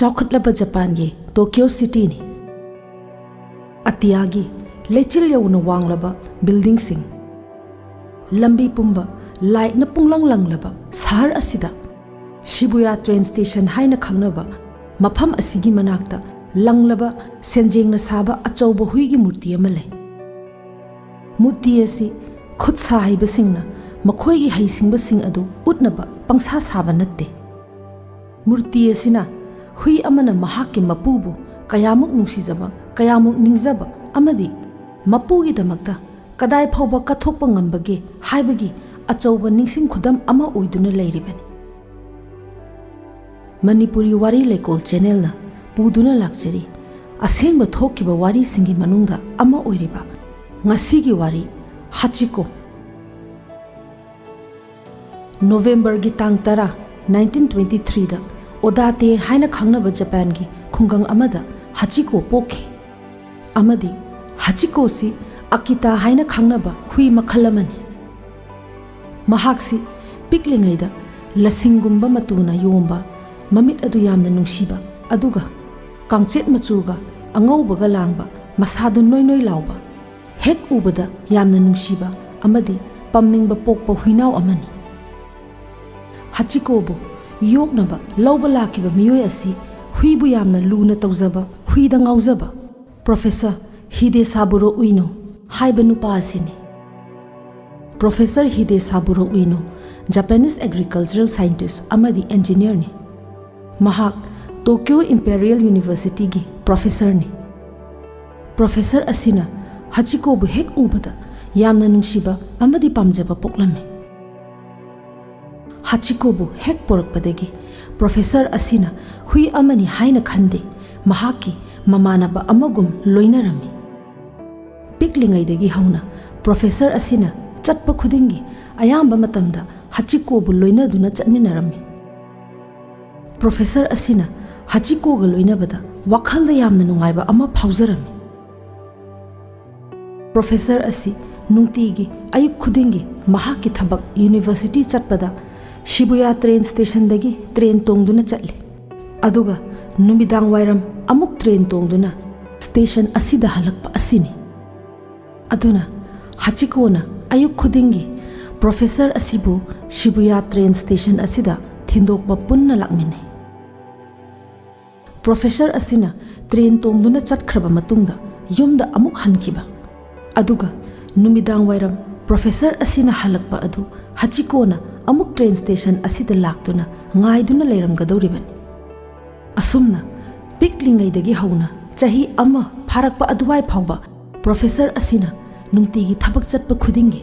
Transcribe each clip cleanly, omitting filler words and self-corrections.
चौखटलबा Japan की Tokyo city ने अतियागी लेचिल यौन वांगलबा बिल्डिंग सिंह लंबी पुंबा लाइट न पुंगलंग लंगलबा शहर असिदा शिबुया ट्रेन स्टेशन हाइना खंगनबा मफम असिगी मनाक्ता लंगलबा सेंजेंगना साबा अचौबा हुईगी मूर्ति अमा लै मूर्ति असि खुद साहिबसिंगना मखोइगी हैसिंगबसिंग अदु उतनबा पंगसा साबा नत्ते मूर्ति असिना हुई अमना महाक्के मपुबु कयामुक नुंसिजबा कयामुक निंगजबा अमदि मपुगीदमक्ता कदाय फाउबा कथोकपा ngambage हाइबगी अचौबा निंगसिंग खुदम अमा ओइदुना लैरिबनि मणिपुरी वारी लेकोल चैनल ना पुदुना लाक्चरी असेंबा थोकिबा वारी सिंगी मनुंगदा अमा ओइरिबा ngasiगी वारी हचिको नवंबर की तांग 1923 दा ओदाते हाइना खंगनबा जापान की खुंगंग अमदा हचिको पोखी अमदी हचिको सी अकिता हाइना खंगनबा हुई मखल अमनी महाक्सी पिकलिंगैदा लसिंगुंबा मतुना योंबा ममित अदु यामना नुंसीबा अदुगा कांगचेत मचुगा अंगौबगा लांगबा मसादु नोय नोय लाउबा हेक उबदा यामना नुंसीबा अमदी पमनिंगबा पोकपा हुइनाव अमनी हचिकोबो योगनबा लौबा लाखिबा मियोय असि हुइबु यामना लुना तौजबा हुइदा ngauजबा प्रोफेसर हिदेसाबुरो उइनो हाइबा नुपा असिनि professor Hidesaburo Ueno Japanese agricultural scientist अमदी इंजीनियर ने महाक टोक्यो इंपेरियल यूनिवर्सिटी की प्रोफेसर ने प्रोफेसर असिना हचिकोबु हेक उबदा यामना नुंसीबा अमदी पामजबा पोकलमे हचिकोबु हेक पोरकपदगी प्रोफेसर असिना हुई अमनी हाइना खंदे महाकी ममानबा अमगुम लोइनरमी पिकलिंगैदगी हौना प्रोफेसर असिना चटप खुदिंगी अयाम्बा मतमदा हचिकोबु लोइनदुना चटमिनरमी प्रोफेसर असिना हचिकोगा लोइनबदा वखलदा यामना नुंगाइबा अमा फाउजरमी प्रोफेसर असि नुंगतीगी अयुक खुदिंगी महाकी थबक यूनिवर्सिटी चटपदा शिबुया ट्रेन स्टेशन दगी ट्रेन तोंगदुना चटले अदुगा नुमिदांग वाइरम अमुक ट्रेन तोंगदुना स्टेशन असिदा हलकपा असिनि अदुना हचिकोना अयुक खुदिंगी प्रोफेसर असिबु शिबुया ट्रेन स्टेशन असिदा थिंदोकपा पुन्ना लाकमिने प्रोफेसर असिना ट्रेन तोंगदुना चटखरबा मतुंगदा युमदा अमुक हनखिबा अदुगा नुमिदांग वाइरम प्रोफेसर असिना हलकपा अदु हचिकोना अमुक ट्रेन स्टेशन असिदा लाक्तुना ngaiduna leiramgadoribani asumna piklingaiदगी हौना चाही अमा फारकपा अदुवाई फाउबा प्रोफेसर असिना नुंगतीगी थबक चटपा खुदिंगी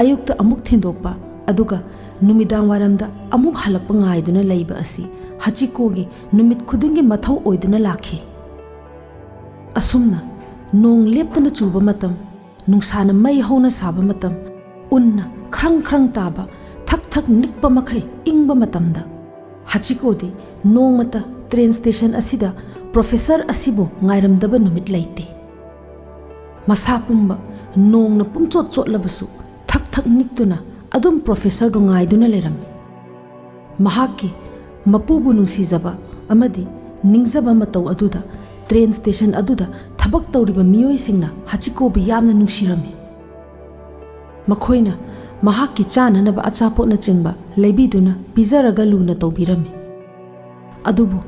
अयुक्ता अमुक थिंदोकपा अदुगा नुमिदांग वारमदा अमुक हलकपा ngaiduna leiba असि हचिकोगी नुमित खुदिंगी मथौ ओइदुना लाखी असुमना नोंग लेप्तना चुबा मतम नुंसाना मै हौना साबा मतम उन्ना खरंग खरंग ताबा थक थक निकपा मखै इंगबा मतमदा हचिकोदी नोंगमता ट्रेन स्टेशन असिदा प्रोफेसर असिबु ngaइरमदबा नुमित लैते मसा पुंबा नोंगना पुंचोट चोटलबसु थक थक निकतुना अदुम प्रोफेसर दो ngaइदुना लेरमि महाकी मपुबु नुंसीजबा अमदी निंगजबा मतौ अदुदा ट्रेन स्टेशन अदुदा थबक तौरिबा मियोइसिंगना हचिकोबु यामना नुंसीरमि मखोइना महाकी चाननबा अचापोटना चिंबा लेबिदुना पिजरगा लुना तौबिरमि अदुबु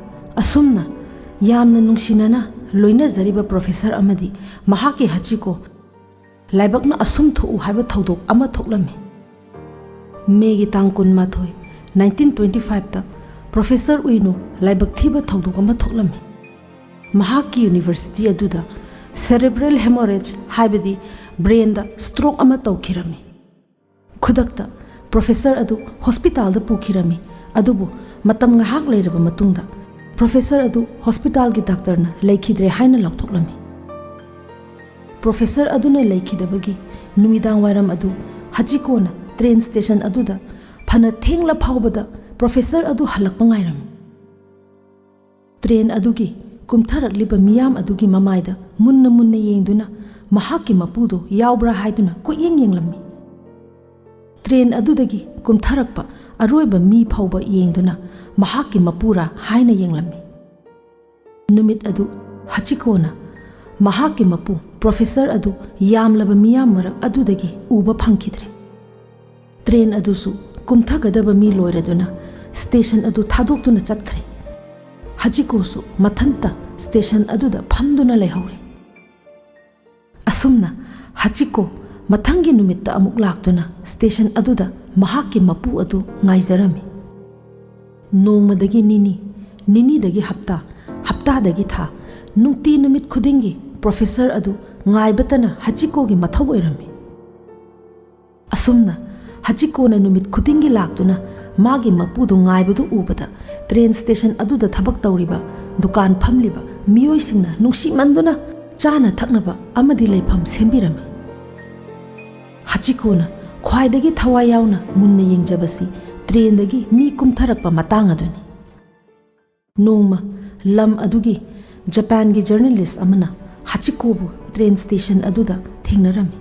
असुमना यामना नुंसिनना लोइनजरिबा प्रोफेसर अमदी महाकी हचिको लाइबकना असुम थोउ हाइबा थौदोक अमा थोकलमि मेगी तांग 1925 ता प्रोफेसर उइनो लाइबक थीबा थौदोक अमा थोकलमि महाकी यूनिवर्सिटी अदुदा सेरेब्रल हेमोरेज हाइबदी ब्रेन स्ट्रोक अमा तौखिरमि खुदक्ता प्रोफेसर अदु हॉस्पिटल दा पुखिरमि अदुबु मतम ngahak leiraba matungda प्रोफेसर अदु हॉस्पिटल की डॉक्टर ना लेखिद्रे हाइना लौथोकलमि प्रोफेसर अदुना लेखिदबगी नुमिदांग वाइरम अदु हचिकोना ट्रेन स्टेशन अदुदा फना थेंगला फाउबदा प्रोफेसर अदु हलकपा ngaइरमि ट्रेन अदुगी कुमथरकलिबा मियाम अदुगी ममाइदा मुन्ना मुन्ना येंगदुना महाकी मपुदो यावब्रा हाइदुना कुयेंग येंगलमि ट्रेन अदुदगी कुमथरकपा अरोइबा मी फाउबा येंगदुना महाकी मपुरा हाइना येंगलमि नुमित अदु हचिकोना महाकी मपु प्रोफेसर अदु यामलबा मियाम मरक अदुदगी उबा फंखिद्रे ट्रेन अदुसु कुमथगदबा मी लोइरदुना स्टेशन अदु थादोक्तुना चटखरे हजिकोसु मथंता स्टेशन अदुदा फमदुना लेहौरे असुमना हजिको मथंगी नुमित्ता अमुक लाक्तुना स्टेशन अदुदा महाकी मपु अदु ngaizarami नोंगमदगी निनी दगी हप्ता दगी था नुक्ति नुमित खुदिंगी प्रोफेसर अदु ngaibतना हजिको गी मथौ ओइरमी असुमना हजिको ना नुमित खुदिंगी लाक्तुना मागी मपुदु ngaibदु उबदा ट्रेन स्टेशन अदुदा थबक तौरिबा दुकान फमलिबा मियोइसिंगना नुंसी मंदुना चाना थकनबा अमदि लेफम सेंबिरमी हजिकोना ख्वाइदगी थवाई याउना मुन्ना येंगजबसी ट्रेन दगी मी कुमथरकपा मतांग अदुनी नोंगमा लम अदुगी जापान की जर्नलिस्ट अमना हचिकोबु ट्रेन स्टेशन अदुदा थेंगनरमी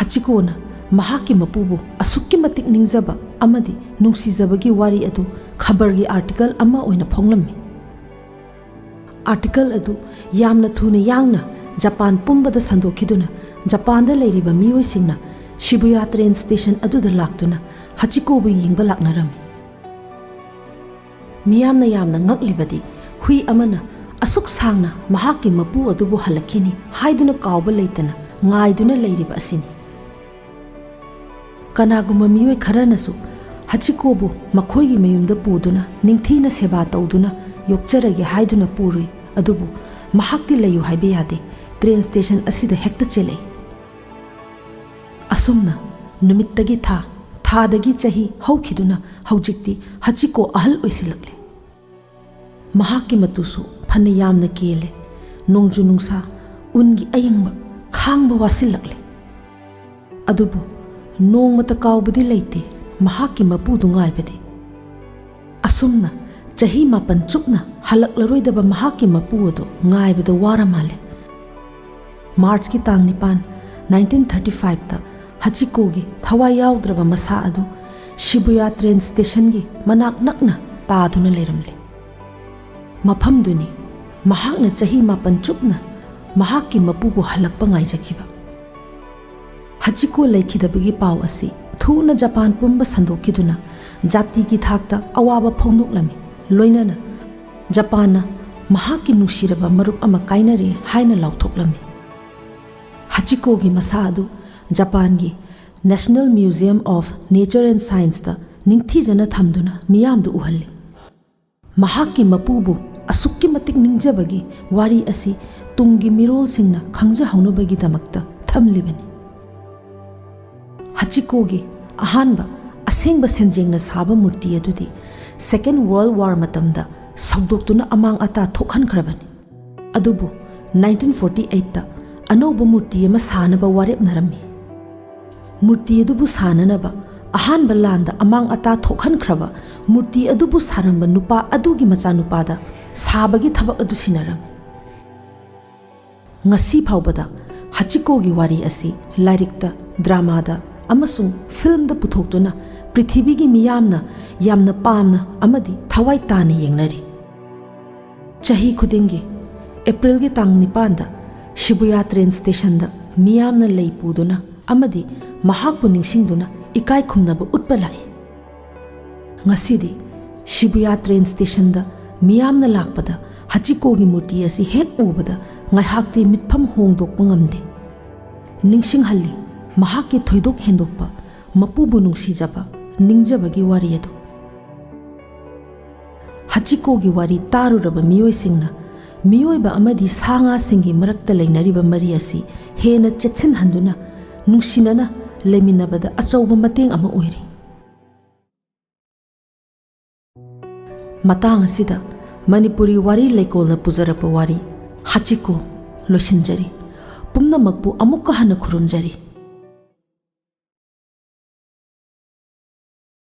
हचिकोना महाकी मपुबु असुक्की मतिक निंगजबा अमदि नुंसीजबगी वारी अदु खबर की आर्टिकल अमा ओइना फोंगलम्मी आर्टिकल अदु यामना थुना यांगना जापान पुंबदा संदोखिदुना जापान दा लेरिबा मियोइसिंगना शिबुया ट्रेन स्टेशन अदुदा लाक्तुना हचिकोबु यिंगबा लाक्नरमी मियामना यामना ngaklibadi hui amana asuk sangna mahaki mapu adubu halakini haiduna kawba leitana ngaiduna leiriba asini kanaguma miyoi kharanasu hachikobu makhoigi mayumda puduna ningthina seba tawduna yokcharage haiduna purui adubu mahakti layu haibe yade train station asida hekta chele asumna numittagi थादगी चाही हौखिदुना हौजिक्ति हचिको अहल ओइसिलक्ले महाकी मतुसु फने यामना केले नोंजु नुंसा उनगी अयंगबा खांगबा वासिलक्ले अदुबु नोंगमता कावबदी लेते महाकी मपुदु ngaibadi असुमना चाही मापन चुकना हलक्लरोइदबा महाकी मपु अदु ngaibदा वारा माले मार्च की तांग निपान 1935 ता हचिको गी थवाई याउद्रबा मसा अदु शिबुया ट्रेन स्टेशन गी मनाक नकना तादुना लेरमले मफमदुनी महाकना चाही मापन चुपना महाकी मपुबु हलकपा ngaijखिबा हचिको लेखिदबगी पाव असि थुना जापान पुंबा संदोखिदुना जाति की थाकता अवाबा फोंदोक्लमी लोइनाना जापानना महाकी नुसिरबा मरुप अमा काइनरे हाइना लाउथोक्लमी हचिको गी मसा अदु जापान की national museum of nature and science ता निंगथीजना थमदुना मियामदु उहल्ले महाकी मपुबु असुक्की मतिक निंगजबगी वारी असि तुंगी मिरोल सिंगना खंगजा हौनबगी दमक्ता थमलिबनी हचिकोगी अहानबा असेंगबा सेंजेंगना साबा मूर्ति अदुदी सेकेंड वर्ल्ड वार मतमदा सौदोक्तुना अमांग अता थोखनख्रबनी अदुबु 1948 ता अनौबा मूर्ति अमा सानबा वारेपनरमी मूर्ति अदुबु साननबा अहानबा लांदा अमांग अता थोखनख्रबा मूर्ति अदुबु सारंबा नुपा अदुगी मचा नुपादा साबगी थबक अदु सिनरमी ngasi phawbada hachikogi wari asi lairikta dramada amasung filmda puthoktuna prithibigi miyamna yamna pamna amadi thawai tana yengnari chahi khudingi april gi tang nipanda shibuya train station da miyamna leipuduna amadi mahakpu ningsingduna ikai khumnaba utpalai ngasidi shibuya train station da miyamna lakpada hachikogi murti asi hek ubada ngaihakti mitpham hongdokpa ngamde ningsinghalli mahakki thoidok hendokpa mapubu nungsijaba ningjabagi wari adu hachikogi wari taruraba miyoisingna miyoiba amadi sanga singi marakta leinariba mari asi hena chetsin handuna nungsinana leminabada achauba mateng ama oiri matang asida manipuri wari leikolna pujarapa wari hachiko losinjari pumnamakpu amukka hana khurumjari